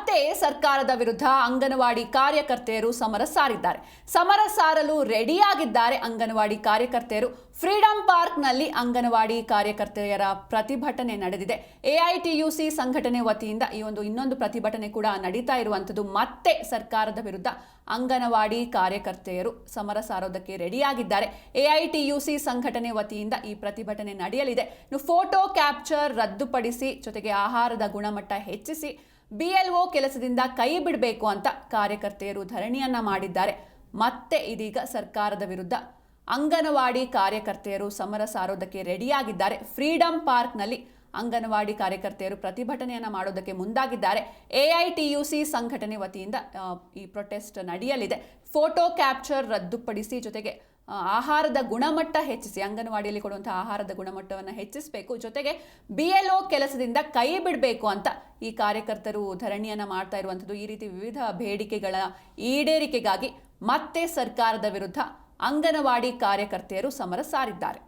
ಮತ್ತೆ ಸರ್ಕಾರದ ವಿರುದ್ಧ ಅಂಗನವಾಡಿ ಕಾರ್ಯಕರ್ತೆಯರು ಸಮರ ಸಾರಿದ್ದಾರೆ. ಸಮರ ಸಾರಲು ರೆಡಿಯಾಗಿದ್ದಾರೆ ಅಂಗನವಾಡಿ ಕಾರ್ಯಕರ್ತೆಯರು. ಫ್ರೀಡಂ ಪಾರ್ಕ್ನಲ್ಲಿ ಅಂಗನವಾಡಿ ಕಾರ್ಯಕರ್ತೆಯರ ಪ್ರತಿಭಟನೆ ನಡೆದಿದೆ. ಎಐಟಿಯುಸಿ ಸಂಘಟನೆ ವತಿಯಿಂದ ಈ ಇನ್ನೊಂದು ಪ್ರತಿಭಟನೆ ಕೂಡ ನಡೀತಾ ಇರುವಂಥದ್ದು. ಮತ್ತೆ ಸರ್ಕಾರದ ವಿರುದ್ಧ ಅಂಗನವಾಡಿ ಕಾರ್ಯಕರ್ತೆಯರು ಸಮರ ಸಾರೋದಕ್ಕೆ ರೆಡಿಯಾಗಿದ್ದಾರೆ. ಎಐಟಿಯುಸಿ ಸಂಘಟನೆ ವತಿಯಿಂದ ಈ ಪ್ರತಿಭಟನೆ ನಡೆಯಲಿದೆ. ಫೋಟೋ ಕ್ಯಾಪ್ಚರ್ ರದ್ದುಪಡಿಸಿ ಜೊತೆಗೆ ಆಹಾರದ ಗುಣಮಟ್ಟ ಹೆಚ್ಚಿಸಿ ಬಿಎಲ್ಒ ಕೆಲಸದಿಂದ ಕೈ ಬಿಡಬೇಕು ಅಂತ ಕಾರ್ಯಕರ್ತೆಯರು ಧರಣಿಯನ್ನ ಮಾಡಿದ್ದಾರೆ. ಮತ್ತೆ ಇದೀಗ ಸರ್ಕಾರದ ವಿರುದ್ಧ ಅಂಗನವಾಡಿ ಕಾರ್ಯಕರ್ತೆಯರು ಸಮರ ಸಾರೋದಕ್ಕೆ ರೆಡಿಯಾಗಿದ್ದಾರೆ. ಫ್ರೀಡಂ ಪಾರ್ಕ್ನಲ್ಲಿ ಅಂಗನವಾಡಿ ಕಾರ್ಯಕರ್ತೆಯರು ಪ್ರತಿಭಟನೆಯನ್ನು ಮಾಡೋದಕ್ಕೆ ಮುಂದಾಗಿದ್ದಾರೆ. ಎಐಟಿಯುಸಿ ಸಂಘಟನೆ ವತಿಯಿಂದ ಈ ಪ್ರೊಟೆಸ್ಟ್ ನಡೆಯಲಿದೆ. ಫೋಟೋ ಕ್ಯಾಪ್ಚರ್ ರದ್ದುಪಡಿಸಿ ಜೊತೆಗೆ ಆಹಾರದ ಗುಣಮಟ್ಟ ಹೆಚ್ಚಿಸಿ, ಅಂಗನವಾಡಿಯಲ್ಲಿ ಕೊಡುವಂತಹ ಆಹಾರದ ಗುಣಮಟ್ಟವನ್ನು ಹೆಚ್ಚಿಸಬೇಕು, ಜೊತೆಗೆ ಬಿಎಲ್ಒ ಕೆಲಸದಿಂದ ಕೈ ಬಿಡಬೇಕು ಅಂತ ಈ ಕಾರ್ಯಕರ್ತರು ಧರಣಿಯನ್ನು ಮಾಡ್ತಾ ಇರುವಂಥದ್ದು. ಈ ರೀತಿ ವಿವಿಧ ಬೇಡಿಕೆಗಳ ಈಡೇರಿಕೆಗಾಗಿ ಮತ್ತೆ ಸರ್ಕಾರದ ವಿರುದ್ಧ ಅಂಗನವಾಡಿ ಕಾರ್ಯಕರ್ತೆಯರು ಸಮರ ಸಾರಿದ್ದಾರೆ.